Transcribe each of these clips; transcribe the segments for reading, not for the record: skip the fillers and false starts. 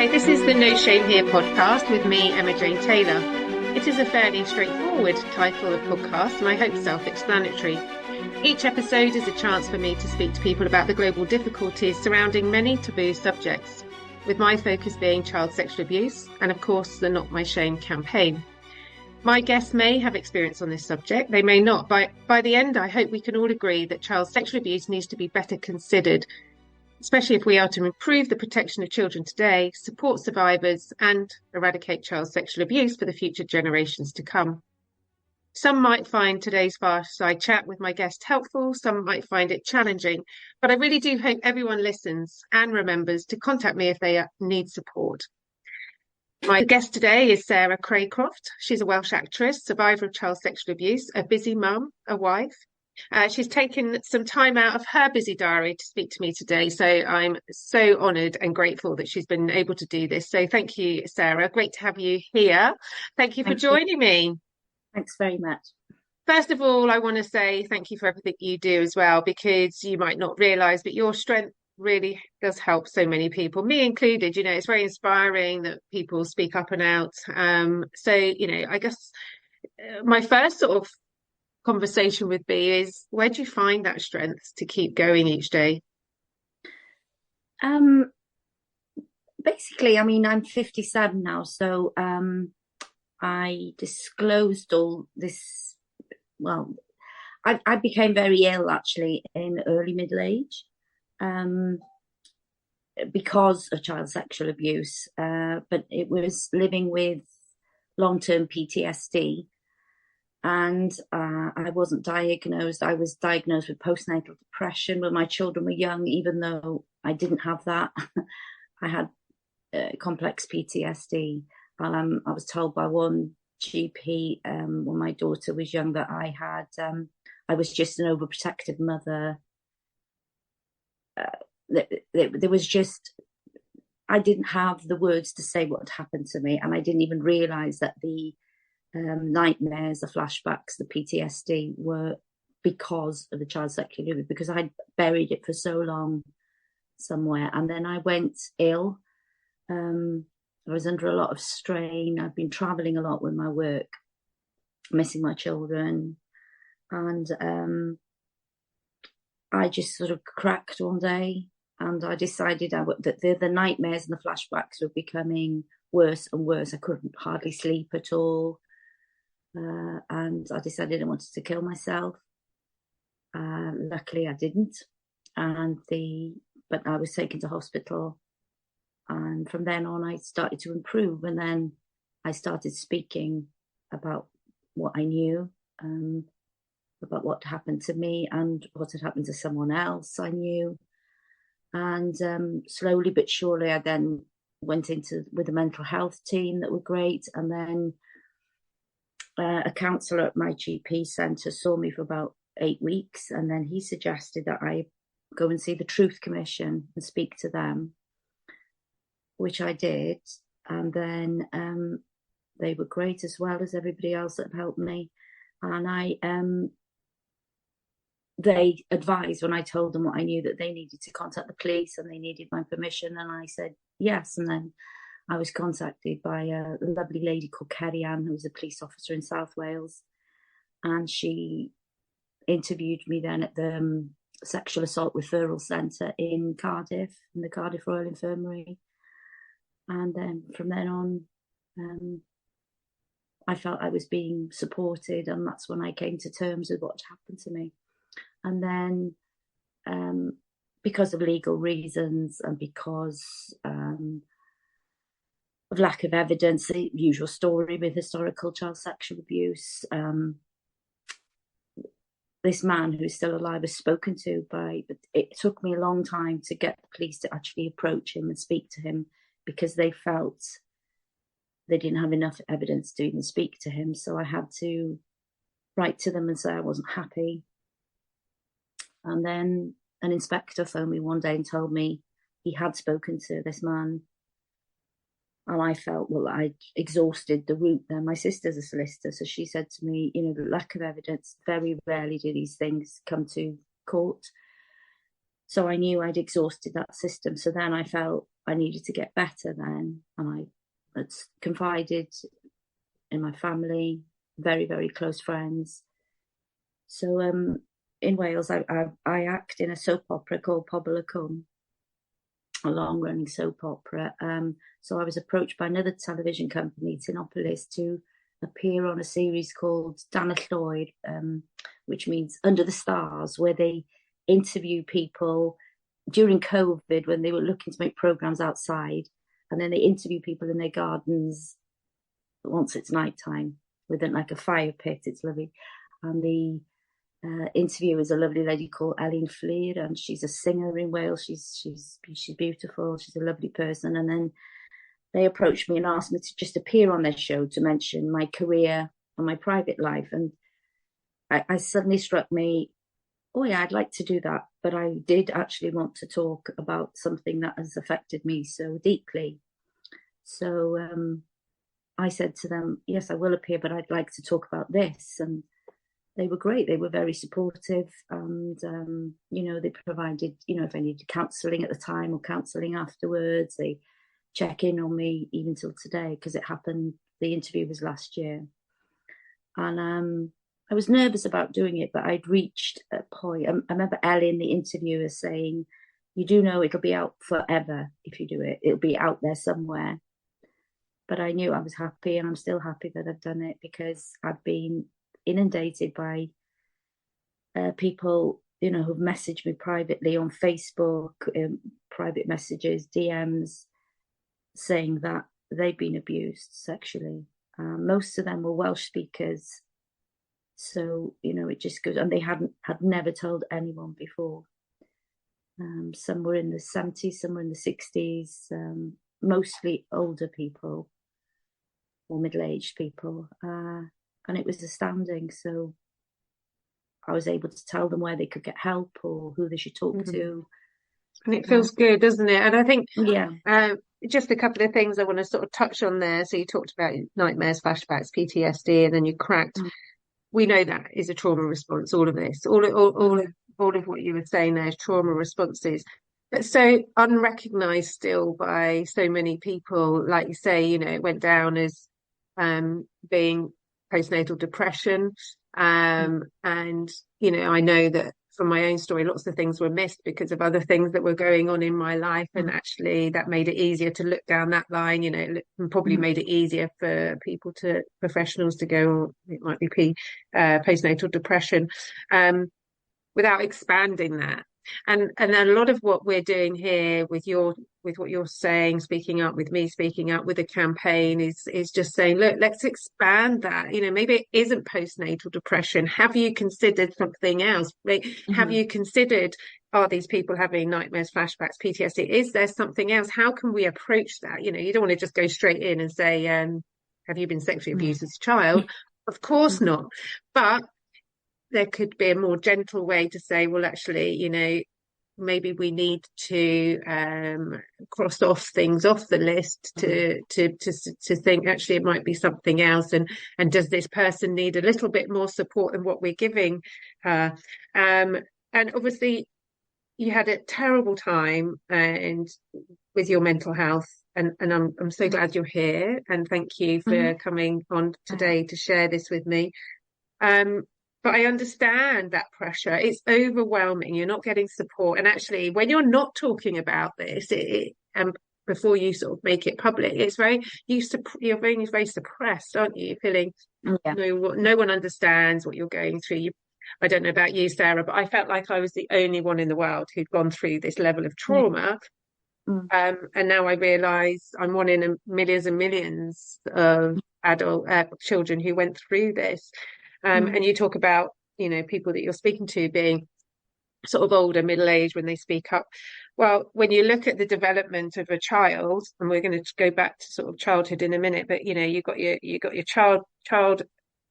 Hi, this is the No Shame Here podcast with me, Emma Jane Taylor. It is a fairly straightforward title of podcast and I hope self-explanatory. Each episode is a chance for me to speak to people about the global difficulties surrounding many taboo subjects, with my focus being child sexual abuse and, of course, the Not My Shame campaign. My guests may have experience on this subject, they may not. By the end, I hope we can all agree that child sexual abuse needs to be better considered, especially if we are to improve the protection of children today, support survivors, and eradicate child sexual abuse for the future generations to come. Some might find today's fireside chat with my guest helpful, some might find it challenging, but I really do hope everyone listens and remembers to contact me if they need support. My guest today is Sera Cracroft. She's a Welsh actress, survivor of child sexual abuse, a busy mum, a wife. She's taken some time out of her busy diary to speak to me today, so I'm so honoured and grateful that she's been able to do this. So thank you, Sera. Great to have you here. Thank you for joining me. Thanks very much. First of all, I want to say thank you for everything you do as well, because you might not realise, but your strength really does help so many people, me included. You know, it's very inspiring that people speak up and out. So, you know, I guess my first sort of conversation would be is, where do you find that strength to keep going each day? Basically, I mean, I'm 57 now, so I disclosed all this. Well, I became very ill actually in early middle age because of child sexual abuse, but it was living with long-term PTSD. And I wasn't diagnosed. I was diagnosed with postnatal depression when my children were young, even though I didn't have that. I had complex PTSD. I was told by one GP when my daughter was young that I was just an overprotective mother. There was just, I didn't have the words to say what had happened to me, and I didn't even realise that the nightmares, the flashbacks, the PTSD were because of the child sexual abuse, because I'd buried it for so long somewhere. And then I went ill. I was under a lot of strain. I've been traveling a lot with my work, missing my children. And I just sort of cracked one day, and I decided that the nightmares and the flashbacks were becoming worse and worse. I couldn't hardly sleep at all. And I decided I wanted to kill myself. Luckily, I didn't. But I was taken to hospital, and from then on, I started to improve. And then I started speaking about what I knew, about what happened to me and what had happened to someone else I knew. And slowly but surely, I then went with a mental health team that were great, and then a counsellor at my GP centre saw me for about 8 weeks, and then he suggested that I go and see the Truth Commission and speak to them, which I did. And then they were great, as well as everybody else that helped me. And they advised, when I told them what I knew, that they needed to contact the police and they needed my permission. And I said yes. And then I was contacted by a lovely lady called Kerry Ann, who was a police officer in South Wales. And she interviewed me then at the Sexual Assault Referral Centre in Cardiff, in the Cardiff Royal Infirmary. And then from then on, I felt I was being supported, and that's when I came to terms with what happened to me. And then because of legal reasons and because of lack of evidence, the usual story with historical child sexual abuse, this man who's still alive was spoken to but it took me a long time to get the police to actually approach him and speak to him, because they felt they didn't have enough evidence to even speak to him. So I had to write to them and say I wasn't happy. And then an inspector phoned me one day and told me he had spoken to this man. And I felt, well, I'd exhausted the route there. My sister's a solicitor, so she said to me, you know, the lack of evidence, very rarely do these things come to court. So I knew I'd exhausted that system. So then I felt I needed to get better then. And I confided in my family, very, very close friends. So in Wales, I act in a soap opera called Pobl y Cwm, a long-running soap opera. So I was approached by another television company, Tinopolis, to appear on a series called Dan y Lloer, which means Under the Stars, where they interview people during COVID when they were looking to make programs outside, and then they interview people in their gardens once it's nighttime with like a fire pit. It's lovely. And the interviewer is a lovely lady called Elin Fleer, and she's a singer in Wales. She's beautiful. She's a lovely person. And then they approached me and asked me to just appear on their show to mention my career and my private life. And I suddenly struck me, oh yeah, I'd like to do that. But I did actually want to talk about something that has affected me so deeply. So I said to them, yes, I will appear, but I'd like to talk about this. And they were great. They were very supportive. And, they provided, if I needed counselling at the time or counselling afterwards, they check in on me even till today, because it happened, the interview was last year. And I was nervous about doing it, but I'd reached a point. I remember Ellen, the interviewer, saying, you do know it'll be out forever if you do it. It'll be out there somewhere. But I knew I was happy, and I'm still happy that I've done it, because I've been inundated by people, who've messaged me privately on Facebook, private messages, DMs, saying that they've been abused sexually. Most of them were Welsh speakers. So, it just goes, and they had never told anyone before. Some were in the 70s, some were in the 60s, mostly older people or middle-aged people. And it was astounding. So I was able to tell them where they could get help or who they should talk to. And it feels good, doesn't it? And I think just a couple of things I want to sort of touch on there. So you talked about nightmares, flashbacks, PTSD, and then you cracked. We know that is a trauma response, all of this. All of what you were saying there is trauma responses. But so unrecognized still by so many people. Like you say, it went down as being postnatal depression. And, I know that from my own story, lots of things were missed because of other things that were going on in my life. And actually that made it easier to look down that line, and probably made it easier for professionals to go, it might be postnatal depression, without expanding that. And a lot of what we're doing here with what you're saying, speaking up, with me speaking up, with the campaign is just saying, look, let's expand that. Maybe it isn't postnatal depression. Have you considered something else? Have you considered, are these people having nightmares, flashbacks, PTSD? Is there something else? How can we approach that? You don't want to just go straight in and say, have you been sexually abused as a child? Of course not. But there could be a more gentle way to say, well, actually, maybe we need to cross off things off the list to think actually it might be something else, and does this person need a little bit more support than what we're giving her? And obviously you had a terrible time and with your mental health, and I'm so glad you're here, and thank you for coming on today to share this with me. But I understand that pressure. It's overwhelming. You're not getting support. And actually, when you're not talking about this, before you sort of make it public, you're very suppressed, aren't you? Feeling no one understands what you're going through. I don't know about you, Sarah, but I felt like I was the only one in the world who'd gone through this level of trauma. And now I realise I'm one in millions and millions of adult children who went through this. And you talk about, people that you're speaking to being sort of older, middle-aged when they speak up. Well, when you look at the development of a child, and we're going to go back to sort of childhood in a minute, but you've got your child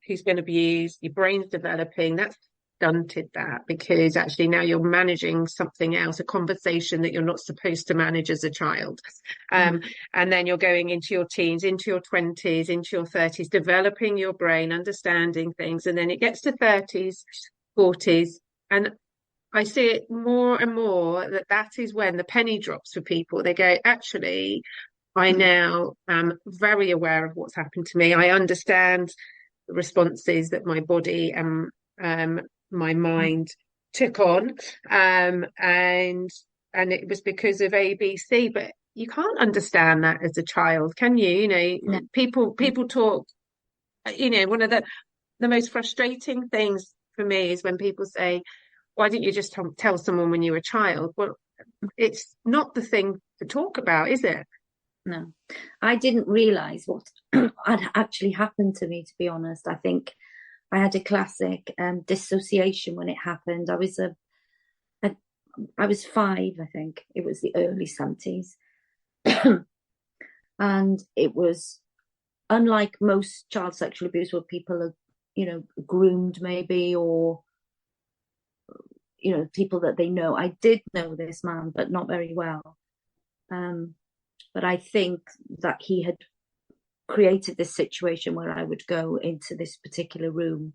who's been abused, your brain's developing, that's stunted that, because actually now you're managing something else, a conversation that you're not supposed to manage as a child. And then you're going into your teens, into your 20s, into your 30s, developing your brain, understanding things. And then it gets to 30s, 40s. And I see it more and more that that is when the penny drops for people. They go, actually, I Mm. now am very aware of what's happened to me. I understand the responses that my body and um, my Mm. mind took on, and it was because of ABC. But you can't understand that as a child, can you? You know, No. people talk. You know, one of the most frustrating things for me is when people say, "Why didn't you just tell someone when you were a child?" Well, it's not the thing to talk about, is it? No, I didn't realize what had actually happened to me, to be honest. I think I had a classic dissociation when it happened. A I was five, I think. It was the early 70s. And it was unlike most child sexual abuse where people are, groomed maybe, or, people that they know. I did know this man, but not very well. Um, but I think that he had created this situation where I would go into this particular room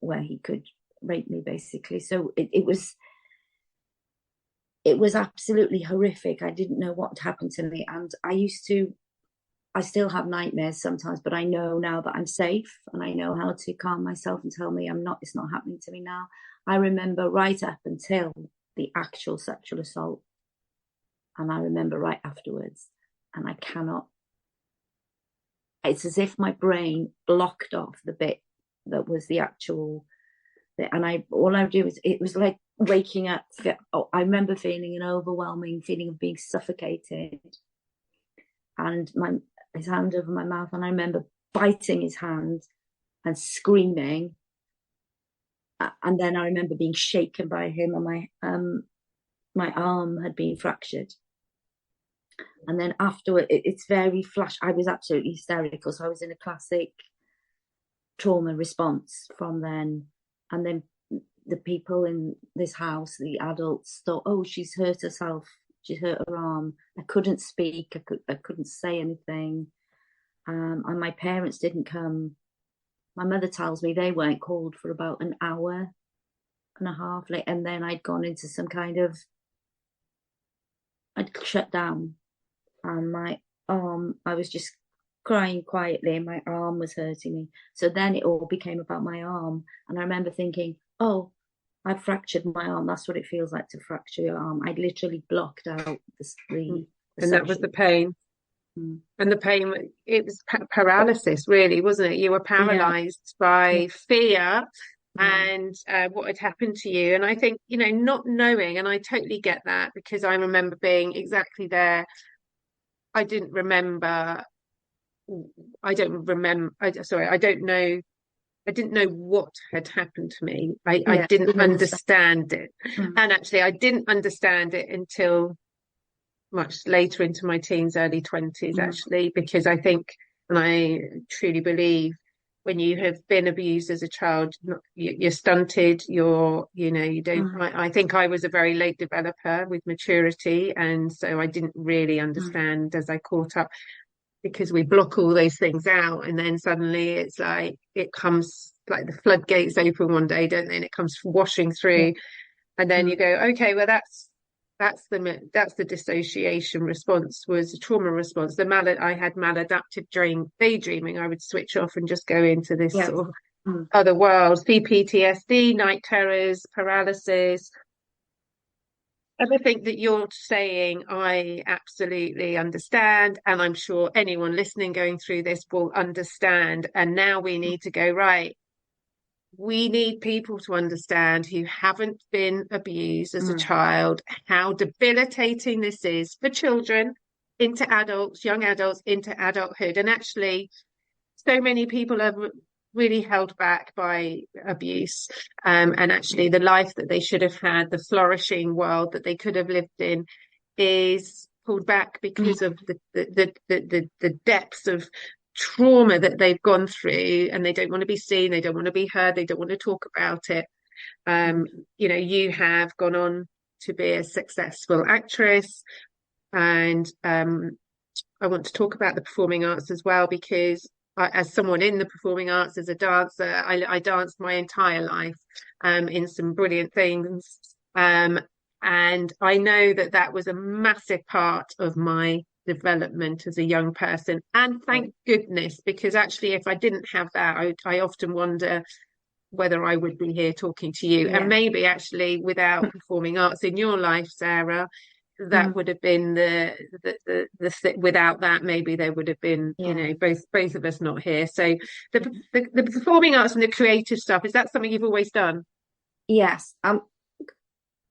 where he could rape me, basically. So it was absolutely horrific. I didn't know what had happened to me, and I still have nightmares sometimes, but I know now that I'm safe, and I know how to calm myself and tell me it's not happening to me now. I remember right up until the actual sexual assault, and I remember right afterwards, and I cannot. It's as if my brain blocked off the bit that was the actual bit, and all I do is, it was like waking up. I remember feeling an overwhelming feeling of being suffocated, and his hand over my mouth, and I remember biting his hand and screaming. And then I remember being shaken by him, and my arm had been fractured. And then afterward, it's very flash. I was absolutely hysterical. So I was in a classic trauma response from then. And then the people in this house, the adults, thought, oh, she's hurt herself. She hurt her arm. I couldn't speak. I couldn't say anything. And my parents didn't come. My mother tells me they weren't called for about an hour and a half. And then I'd gone into some kind of, I'd shut down, and my arm, I was just crying quietly, and my arm was hurting me. So then it all became about my arm. And I remember thinking, oh, I fractured my arm. That's what it feels like to fracture your arm. I'd literally blocked out the And that was the sexual. pain. Mm. And the pain, it was paralysis, really, wasn't it? You were Yeah, paralyzed yeah, by fear yeah. and what had happened to you. And I think, you know, not knowing, and I totally get that because I remember being exactly there. I didn't remember, sorry, I don't know. I didn't know what had happened to me. I Yeah, didn't didn't understand. understand it. Mm. And actually, I didn't understand it until much later into my teens, early 20s, Mm. actually, because I think, and I truly believe, when you have been abused as a child, you're stunted, you don't, Mm. I think I was a very late developer with maturity. And so I didn't really Mm. understand as I caught up because we block all those things out. And then suddenly it's like, it comes like the floodgates open one day, don't they? And it comes washing Yeah. through. And then Mm. you go, okay, well, that's the dissociation response, was a trauma response. I had maladaptive daydreaming. I would switch off and just go into this Yes. sort of Mm. other world. CPTSD, night terrors, paralysis. Everything that you're saying, I absolutely understand, and I'm sure anyone listening going through this will understand. And now we need to go, right. We need people to understand who haven't been abused as a Mm. child, how debilitating this is for children into adults, young adults into adulthood. And actually, so many people are really held back by abuse. And actually, the life that they should have had, the flourishing world that they could have lived in, is pulled back Mm. because of the depths of trauma that they've gone through, and they don't want to be seen, they don't want to be heard, they don't want to talk about it. Mm. You have gone on to be a successful actress, and I want to talk about the performing arts as well, because as someone in the performing arts, as a dancer, I danced my entire life in some brilliant things. And I know that that was a massive part of my development as a young person. And thank goodness, because actually, if I didn't have that, I often wonder whether I would be here talking to you. And Yeah. maybe actually, without performing arts in your life, Sarah, that Mm. would have been without that, maybe there would have been, Yeah. both of us not here. So the performing arts and the creative stuff, is that something you've always done? Yes.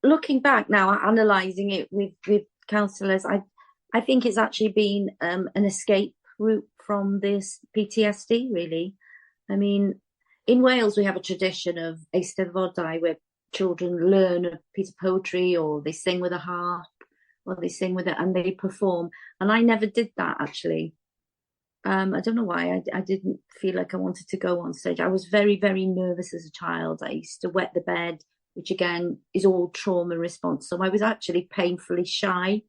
Looking back now, analysing it with counsellors, I think it's actually been an escape route from this PTSD, really. I mean, in Wales, we have a tradition of Eisteddfodau where children learn a piece of poetry, or they sing with a harp, or they sing with it and they perform. And I never did that, actually. I don't know why. I didn't feel like I wanted to go on stage. I was very, very nervous as a child. I used to wet the bed, which again is all trauma response. So I was actually painfully shy.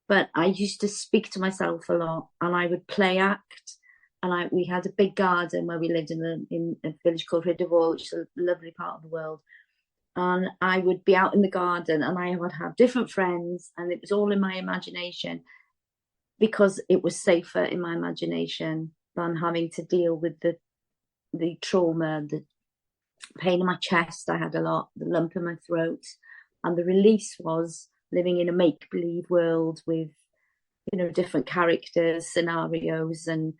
But I used to speak to myself a lot, and I would play act. And we had a big garden where we lived in a village called Rhydderford, which is a lovely part of the world. And I would be out in the garden, and I would have different friends, and it was all in my imagination, because it was safer in my imagination than having to deal with the trauma, the pain in my chest. I had a lot, the lump in my throat, and the release was living in a make-believe world with, different characters, scenarios, and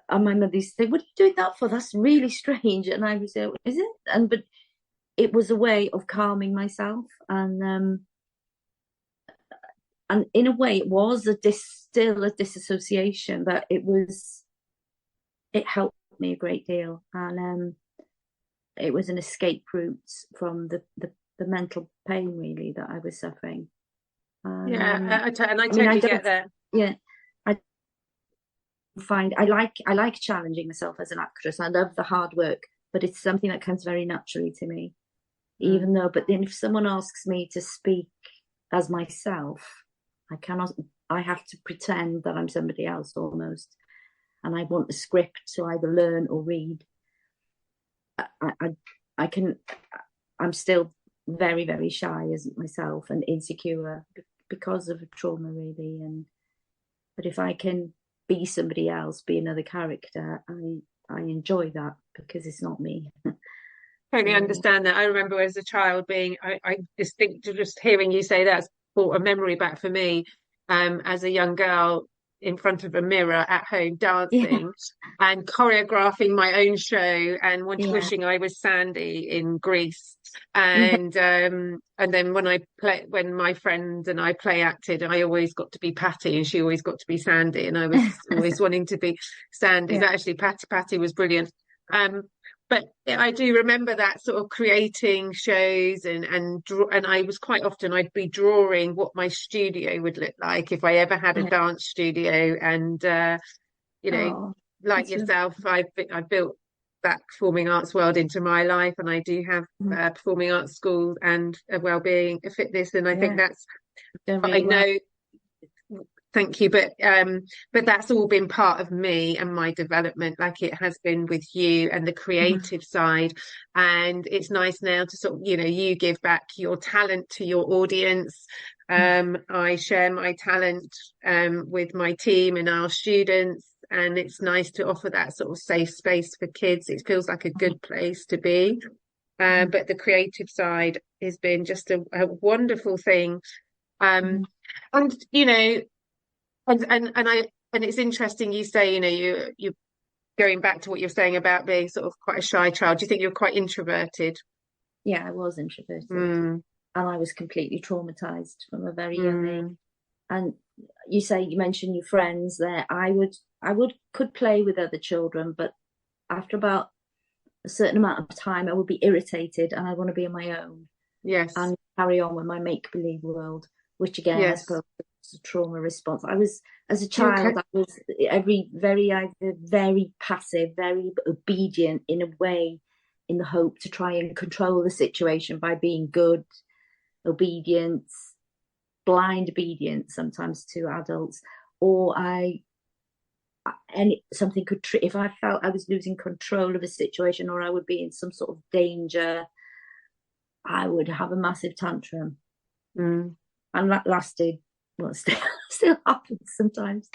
my mother used to say, "What are you doing that for? That's really strange." And I would say, "Is it?" But it was a way of calming myself, and in a way, it was still a disassociation, but it helped me a great deal, and it was an escape route from the mental pain, really, that I was suffering. Yeah, and I I mean, I totally don't, get that. yeah, I like challenging myself as an actress. I love the hard work, but it's something that comes very naturally to me. Even though, but then if someone asks me to speak as myself, I cannot. I have to pretend that I'm somebody else almost, and I want the script to either learn or read. I can. I'm still very, very shy as myself and insecure because of trauma, really. But if I can be somebody else, be another character, I enjoy that, because it's not me. Totally So, understand that. I remember as a child I just hearing you say that's brought a memory back for me, as a young girl in front of a mirror at home yeah, dancing and choreographing my own show, and yeah, wishing I was Sandy in Greece. yeah, And then when my friend and I play acted, I always got to be Patty and she always got to be Sandy, and I was always wanting to be Sandy. yeah. But actually, Patty was brilliant. Um, but I do remember that sort of creating shows, and I was quite often, I'd be drawing what my studio would look like if I ever had a Yeah. dance studio. And you know, Oh, like that's lovely. yourself, I built that performing arts world into my life, and I do have Mhm. performing arts schools and a wellbeing, a fitness, and I think Yeah, that's, done I really well. know. Thank you, but that's all been part of me and my development, like it has been with you and the Mhm. creative side. And it's nice now to sort of, you give back your talent to your audience. I share my talent with my team and our students, and it's nice to offer that sort of safe space for kids. It feels like a good place to be. Mhm. But the creative side has been just a wonderful thing. Um, Mhm. and and it's interesting you say, you going back to what you're saying about being sort of quite a shy child. Do you think you're quite introverted? Yeah, I was introverted, Mm, and I was completely traumatized from a very young age. mm, And you mentioned your friends there. I could play with other children, but after about a certain amount of time, I would be irritated, and I want to be on my own yes, and carry on with my make believe world, which again, I yes. suppose, is a trauma response. As a You okay? child, I was either very passive, very obedient in a way, in the hope to try and control the situation by being good, obedience, blind obedience sometimes to adults, or I something could if I felt I was losing control of a situation, or I would be in some sort of danger, I would have a massive tantrum. And that lasted, well, still happens sometimes.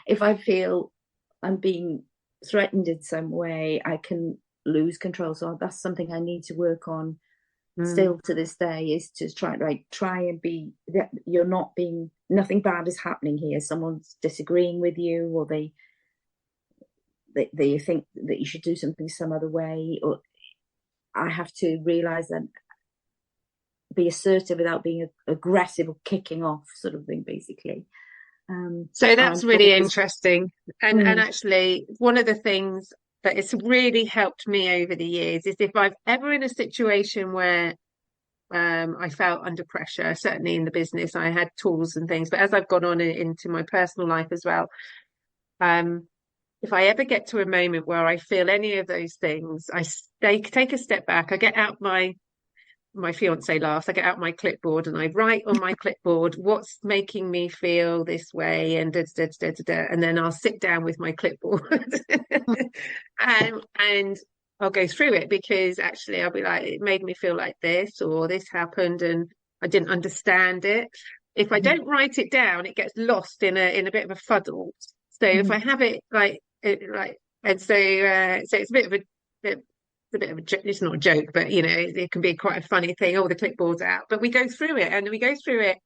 If I feel I'm being threatened in some way, I can lose control. So that's something I need to work on still to this day, is to try and be that you're not being, nothing bad is happening here. Someone's disagreeing with you, or they think that you should do something some other way, or I have to realize that, be assertive without being aggressive or kicking off, sort of thing, basically. So that's really interesting. And actually, one of the things that it's really helped me over the years is if I've ever in a situation where I felt under pressure, certainly in the business, I had tools and things, but as I've gone on into my personal life as well, if I ever get to a moment where I feel any of those things, I take a step back, I get out my fiance laughs, I get out my clipboard and I write on my clipboard what's making me feel this way, and and then I'll sit down with my clipboard and I'll go through it, because actually I'll be like, it made me feel like this, or this happened and I didn't understand it. If I don't write it down, it gets lost in a bit of a fuddle. So if I have it and so it's a bit of a joke. It's not a joke, but it can be quite a funny thing. Oh, the clipboard's out, but we go through it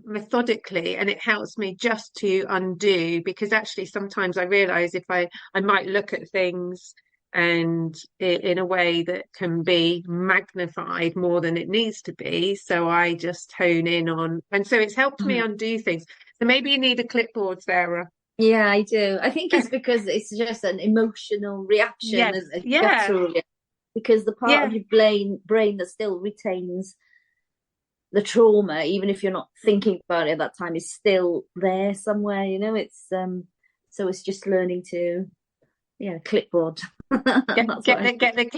methodically, and it helps me just to undo, because actually sometimes I realize if I might look at things and in a way that can be magnified more than it needs to be, so I just hone in on, and so it's helped me undo things. So maybe you need a clipboard, Sarah. Yeah, I do. I think it's because it's just an emotional reaction. Yes, yeah. Because the part of your brain that still retains the trauma, even if you're not thinking about it at that time, is still there somewhere. It's so it's just learning to clipboard. Get the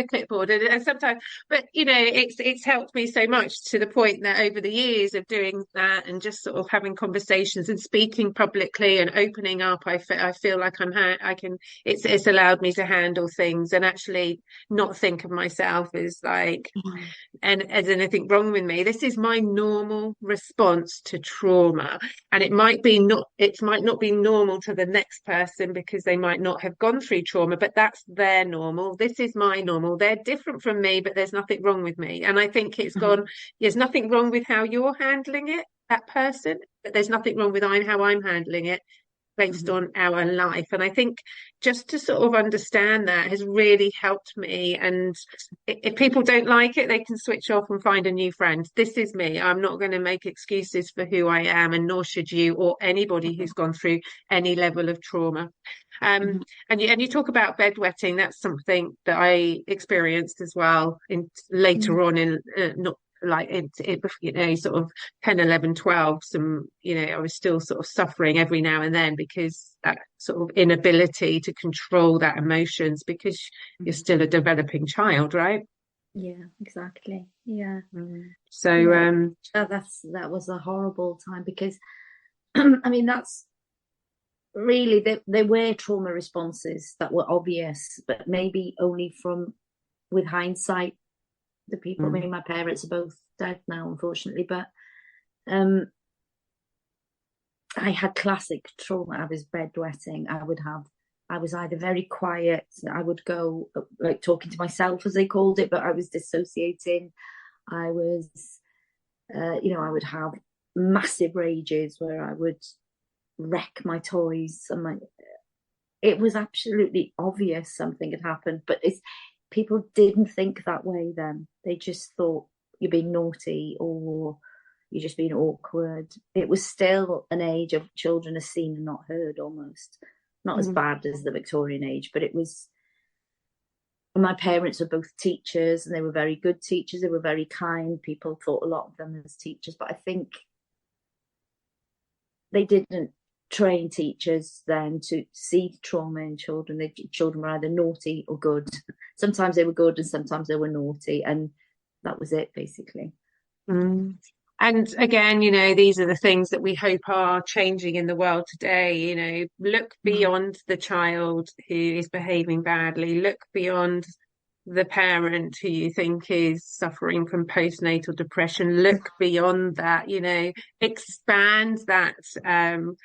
clipboard, and sometimes, but it's helped me so much, to the point that over the years of doing that and just sort of having conversations and speaking publicly and opening up, I feel like it's allowed me to handle things and actually not think of myself as like and as anything wrong with me. This is my normal response to trauma, and it might not be normal to the next person, because they might not have gone through trauma, but that's their normal. This is my normal. They're different from me, but there's nothing wrong with me. And I think there's nothing wrong with how you're handling it, that person, but there's nothing wrong with how I'm handling it based on our life. And I think just to sort of understand that has really helped me. And if people don't like it, they can switch off and find a new friend. This is me. I'm not going to make excuses for who I am, and nor should you, or anybody who's gone through any level of trauma. And you talk about bedwetting. That's something that I experienced as well later on in not like it sort of 10, 11, 12, I was still sort of suffering every now and then, because that sort of inability to control that emotions, because you're still a developing child, right? Yeah, exactly. Yeah. So that was a horrible time, because I mean, that's really, there were trauma responses that were obvious, but maybe only with hindsight. The people, I mean, my parents are both dead now, unfortunately, but I had classic trauma. I was bedwetting. I was either very quiet. I would go like talking to myself, as they called it, but I was dissociating. I was, I would have massive rages where I would wreck my toys, and it was absolutely obvious something had happened, but people didn't think that way then. They just thought you're being naughty, or you're just being awkward. It was still an age of children are seen and not heard, almost. Not as bad as the Victorian age, but it was. My parents were both teachers, and they were very good teachers. They were very kind. People thought a lot of them as teachers, but I think they didn't train teachers then to see trauma in children. Children were either naughty or good. Sometimes they were good and sometimes they were naughty, and that was it, basically. And again, these are the things that we hope are changing in the world today. Look Mm. beyond the child who is behaving badly, look beyond the parent who you think is suffering from postnatal depression, look beyond that, expand that Mm.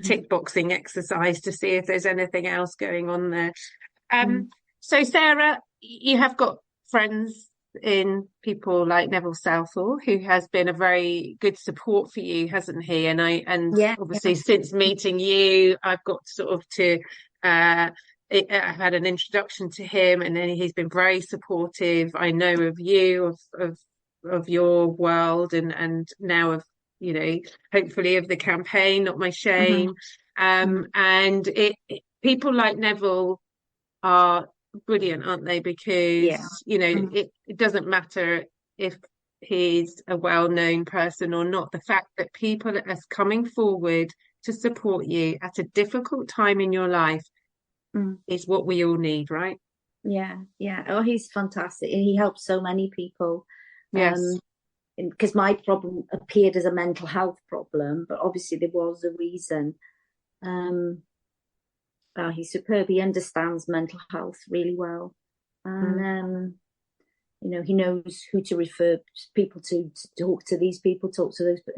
tick boxing exercise to see if there's anything else going on there. Mm. So Sarah, you have got friends in people like Neville Southall, who has been a very good support for you, hasn't he? And Yeah, obviously yeah. since meeting you, I've got sort of to I've had an introduction to him, and then he's been very supportive. I know of you, of your world, and now of hopefully of the campaign, Not My Mhm. Shame. Mm. And people like Neville are brilliant, aren't they? Yeah. Because, Mm. it doesn't matter if he's a well-known person or not. The fact that people are coming forward to support you at a difficult time in your life Mm. is what we all need, right? Yeah, yeah. Oh, he's fantastic, and he helps so many people. Yes, Because my problem appeared as a mental health problem, but obviously there was a reason. Um, he's superb. He understands mental health really well, and mm, he knows who to refer people to talk to these people, talk to those. But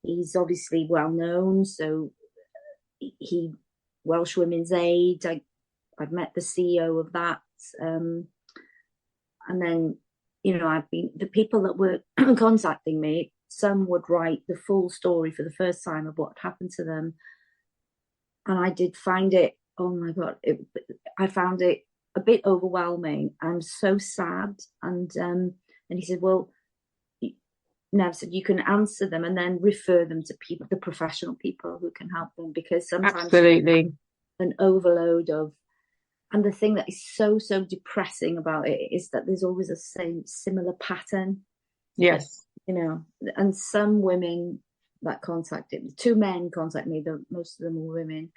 he's obviously well known, so he Welsh Women's Aid. I've met the CEO of that, and then I've been the people that were contacting me. Some would write the full story for the first time of what happened to them, and I did find it. Oh my God, I found it a bit overwhelming. I'm so sad, and he said, "Well, Nev said you can answer them and then refer them to people, the professional people who can help them, because sometimes absolutely. an overload of." And the thing that is so depressing about it is that there's always a same similar pattern that Yes. and some women that contacted, two men contact me, most of them were women.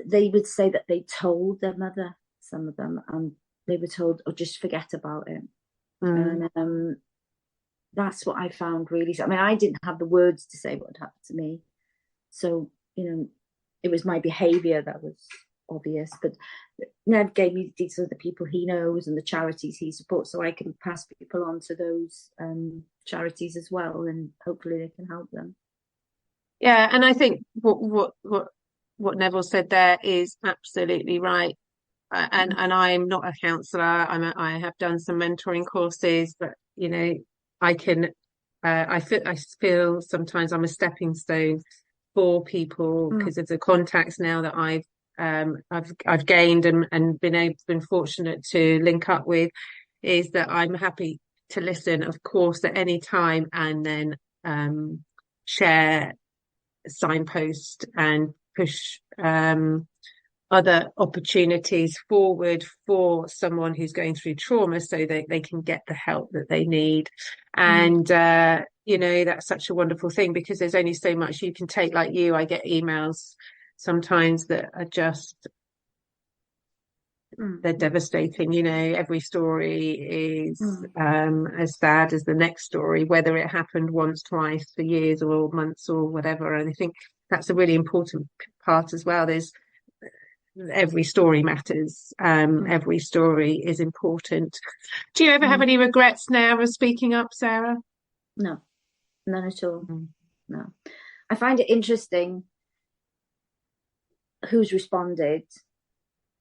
They would say that they told their mother, some of them, and they were told, "Oh, just forget about it." Mm. And that's what I found really. I mean, I didn't have the words to say what had happened to me, so it was my behaviour that was obvious. But Nev gave me the details of the people he knows and the charities he supports, so I can pass people on to those charities as well, and hopefully they can help them. Yeah, and I think what Neville said there is absolutely right. And I'm not a counsellor. I have done some mentoring courses, but I can I feel sometimes I'm a stepping stone for people Mm. because of the contacts now that I've gained and been fortunate to link up with, is that I'm happy to listen, of course, at any time, and then share, signpost, and push other opportunities forward for someone who's going through trauma so that they can get the help that they need. Mm. And, that's such a wonderful thing because there's only so much you can take. Like you, I get emails sometimes that are just, Mm. they're devastating. Every story is Mm. as sad as the next story, whether it happened once, twice, for years or months or whatever. And I think that's a really important part as well. There's every story matters. Mm. Every story is important. Do you ever have Mm. any regrets now of speaking up, Sarah? No, none at all. Mm. No, I find it interesting who's responded.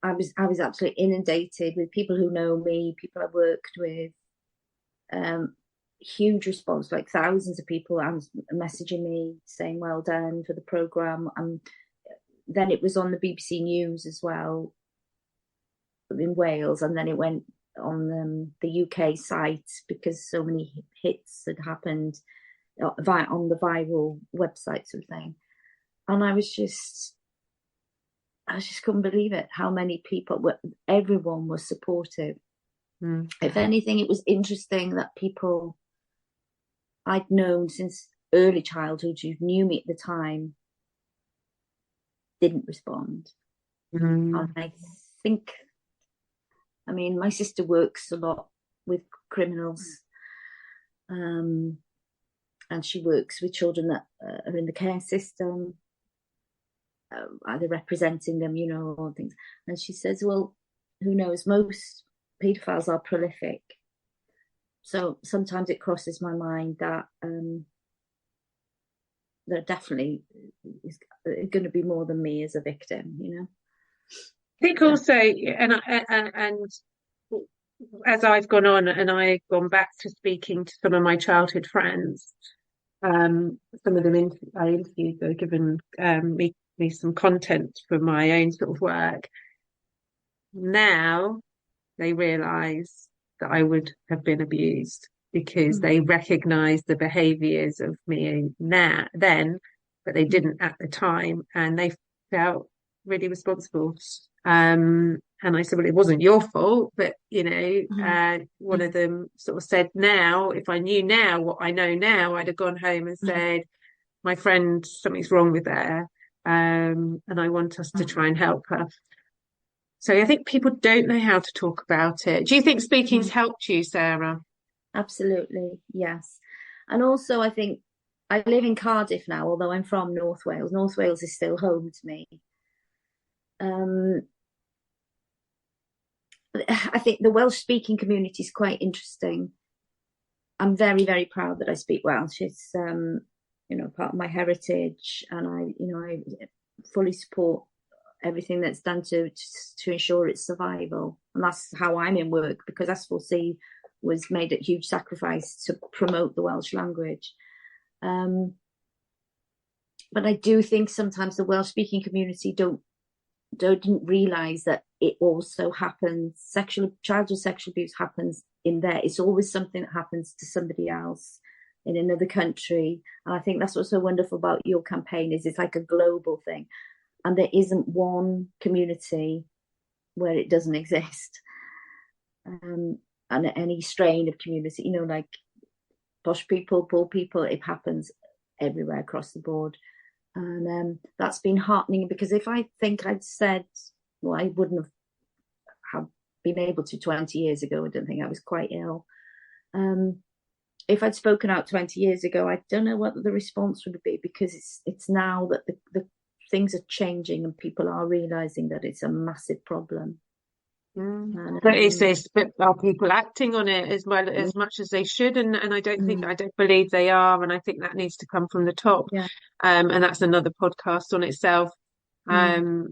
I was absolutely inundated with people who know me, people I've worked with. Um, Huge response, like thousands of people messaging me saying well done for the program, and then it was on the BBC News as well in Wales, and then it went on the UK site because so many hits had happened on the viral website sort of thing. And I just couldn't believe it, how many people everyone was supportive. Mm. If anything, it was interesting that people I'd known since early childhood who knew me at the time didn't respond. And Mm. I think, I mean, my sister works a lot with criminals, and she works with children that are in the care system, either representing them, or things. And she says, well, who knows? Most paedophiles are prolific. So sometimes it crosses my mind that there definitely is going to be more than me as a victim, I think also, and as I've gone on and I've gone back to speaking to some of my childhood friends, some of them I interviewed, they've given me some content for my own sort of work. Now they realise that I would have been abused because they recognise the behaviours of me then, but they didn't at the time, and they felt really responsible. And I said, well, it wasn't your fault, but one of them sort of said, now, if I knew now what I know now, I'd have gone home and said, my friend, something's wrong with her, and I want us to try and help her. So I think people don't know how to talk about it. Do you think speaking's helped you, Sarah? Absolutely, yes. And also, I think I live in Cardiff now, although I'm from North Wales. North Wales is still home to me. I think the Welsh speaking community is quite interesting. I'm very, very proud that I speak Welsh. It's part of my heritage, and I fully support everything that's done to ensure its survival. And that's how I'm in work, because S4C was made a huge sacrifice to promote the Welsh language. But I do think sometimes the Welsh speaking community didn't realise that it also happens. Childhood sexual abuse happens in there. It's always something that happens to somebody else in another country. And I think that's what's so wonderful about your campaign is it's like a global thing. And there isn't one community where it doesn't exist. And any strain of community, like posh people, poor people, it happens everywhere across the board. And that's been heartening, because if I think I'd said, well, I wouldn't have been able to 20 years ago. I don't think I was quite ill. If I'd spoken out 20 years ago, I don't know what the response would be, because it's now that the things are changing and people are realizing that it's a massive problem. But is this? But are people acting on it as much as they should? And I don't believe they are. And I think that needs to come from the top. Yeah. And that's another podcast on itself.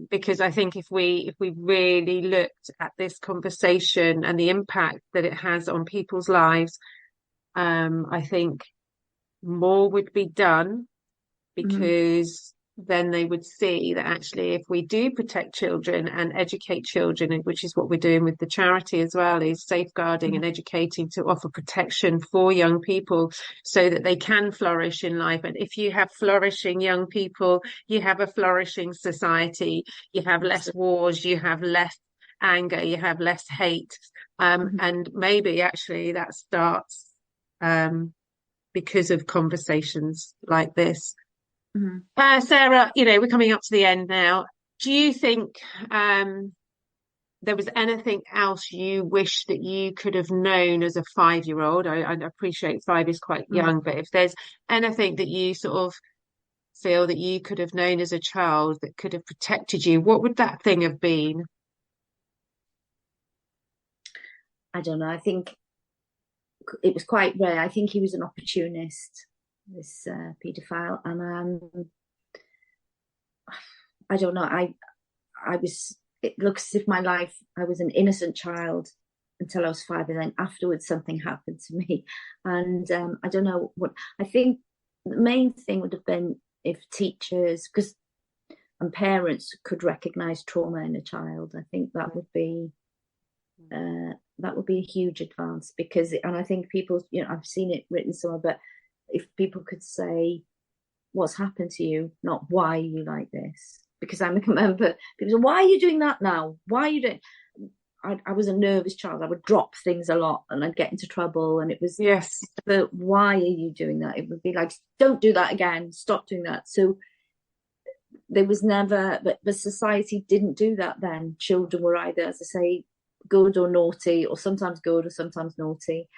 Because I think if we really looked at this conversation and the impact that it has on people's lives, I think more would be done, because then they would see that actually if we do protect children and educate children, which is what we're doing with the charity as well, is safeguarding and educating to offer protection for young people so that they can flourish in life. And if you have flourishing young people, you have a flourishing society, you have less wars, you have less anger, you have less hate. And maybe actually that starts because of conversations like this. Sarah, we're coming up to the end now. Do you think there was anything else you wish that you could have known as a 5-year-old? I appreciate 5 is quite young, but if there's anything that you sort of feel that you could have known as a child that could have protected you, what would that thing have been? I don't know. I think it was quite rare. I think he was an opportunist, this paedophile, and I don't know. I was. It looks as if my life. I was an innocent child until I was 5, and then afterwards something happened to me, and I don't know what. I think the main thing would have been if teachers, and parents could recognise trauma in a child. I think that would be. That would be a huge advance, and I think people, I've seen it written somewhere, but if people could say what's happened to you, not why are you like this, because I remember people say, why are you doing that now? Why are you doing? I was a nervous child. I would drop things a lot and I'd get into trouble, and it was but why are you doing that? It would be like, don't do that again, stop doing that. So there was never, but the society didn't do that then. Children were either, as I say, good or naughty, or sometimes good or sometimes naughty.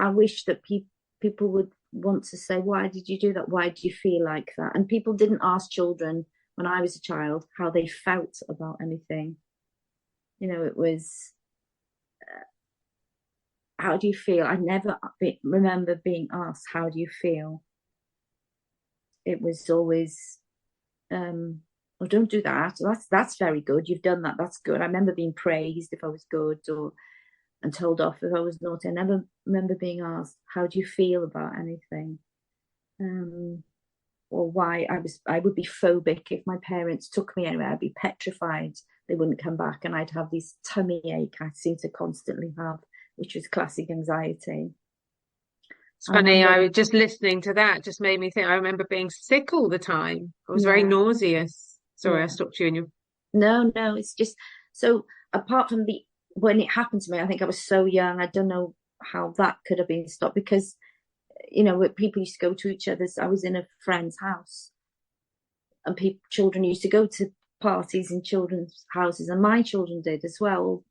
I wish that people would want to say, why did you do that? Why do you feel like that? And people didn't ask children when I was a child how they felt about anything. It was, how do you feel? I never remember being asked, how do you feel? It was always, oh, don't do that. That's very good. You've done that. That's good. I remember being praised if I was good, and told off if I was naughty. I never remember being asked, how do you feel about anything? Or why I would be phobic if my parents took me anywhere. I'd be petrified they wouldn't come back, and I'd have this tummy ache I seem to constantly have, which was classic anxiety. It's funny, I was just listening to that, just made me think, I remember being sick all the time. I was very nauseous. Sorry, I stopped you in your... No, it's just, so apart from when it happened to me, I think I was so young, I don't know how that could have been stopped, because, people used to go to each other's, I was in a friend's house, and children used to go to parties in children's houses, and my children did as well.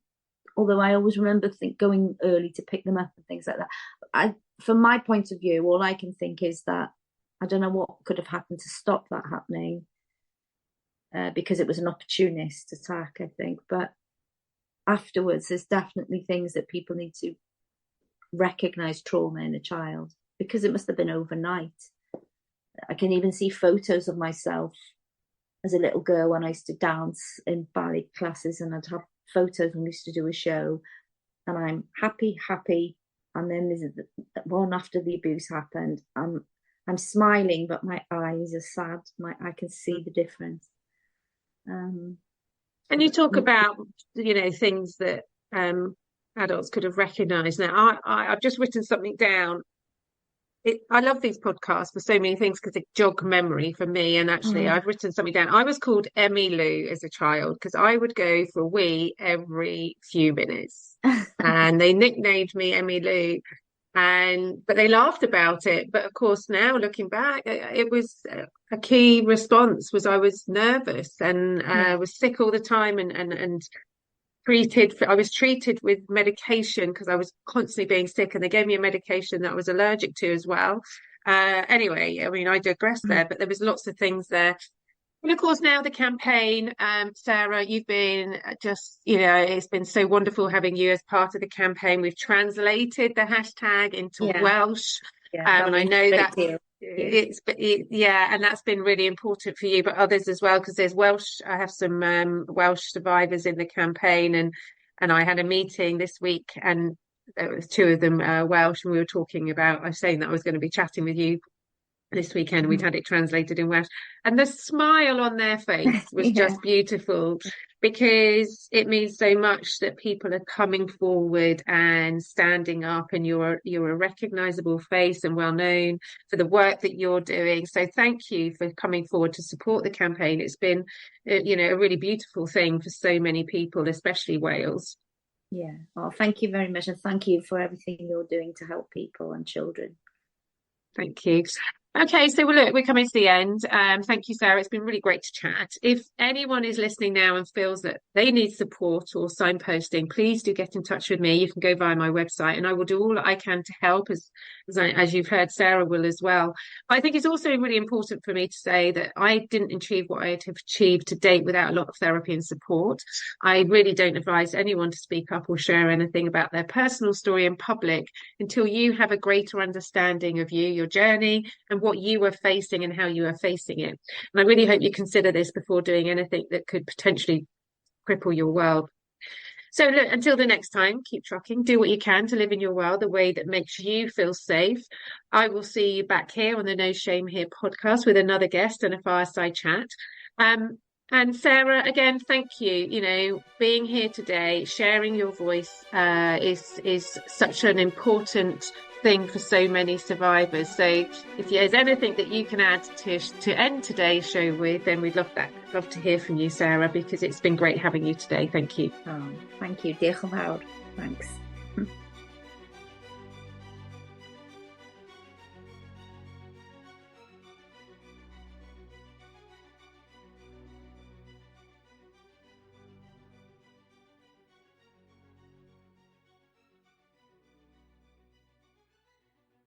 Although I always remember going early to pick them up and things like that. From my point of view, all I can think is that I don't know what could have happened to stop that happening, because it was an opportunist attack, I think. But afterwards, there's definitely things that people need to recognize trauma in a child, because it must have been overnight. I can even see photos of myself as a little girl when I used to dance in ballet classes, and I'd have photos when we used to do a show, and I'm happy, and then there's one after the abuse happened. I'm smiling, but my eyes are sad. I can see the difference. And you talk about, things that adults could have recognised. Now, I've just written something down. I love these podcasts for so many things because they jog memory for me. And actually, I've written something down. I was called Emmy Lou as a child because I would go for a wee every few minutes, and they nicknamed me Emmy Lou. But they laughed about it. But of course, now looking back, it was a key response was I was nervous and was sick all the time and I was treated with medication because I was constantly being sick, and they gave me a medication that I was allergic to as well. Anyway, I mean, I digress there, but there was lots of things there. And of course, now the campaign, Sarah, you've been just, it's been so wonderful having you as part of the campaign. We've translated the hashtag into Welsh. And I know that and that's been really important for you, but others as well, because there's Welsh. I have some Welsh survivors in the campaign, and I had a meeting this week, and there was two of them Welsh, and we were talking about, I was saying that I was going to be chatting with you this weekend. We'd had it translated in Welsh, and the smile on their face was just beautiful, because it means so much that people are coming forward and standing up, and you're a recognizable face and well known for the work that you're doing. So thank you for coming forward to support the campaign. It's been a really beautiful thing for so many people, especially Wales. Well, thank you very much, and thank you for everything you're doing to help people and children. Thank you. Okay, so look, we're coming to the end. Thank you, Sarah. It's been really great to chat. If anyone is listening now and feels that they need support or signposting, please do get in touch with me. You can go via my website, and I will do all that I can to help, as you've heard, Sarah will as well. I think it's also really important for me to say that I didn't achieve what I have achieved to date without a lot of therapy and support. I really don't advise anyone to speak up or share anything about their personal story in public until you have a greater understanding of you, your journey, and what you are facing and how you are facing it. And I really hope you consider this before doing anything that could potentially cripple your world. So look, until the next time, keep trucking, do what you can to live in your world the way that makes you feel safe. I will see you back here on the No Shame Here podcast with another guest and a fireside chat. And Sarah, again, thank you. Being here today, sharing your voice is such an important thing for so many survivors. So if there's anything that you can add to end today's show with, then we'd love to hear from you, Sarah, because it's been great having you today. Thank you. Thank you. Diolch yn fawr. Thanks.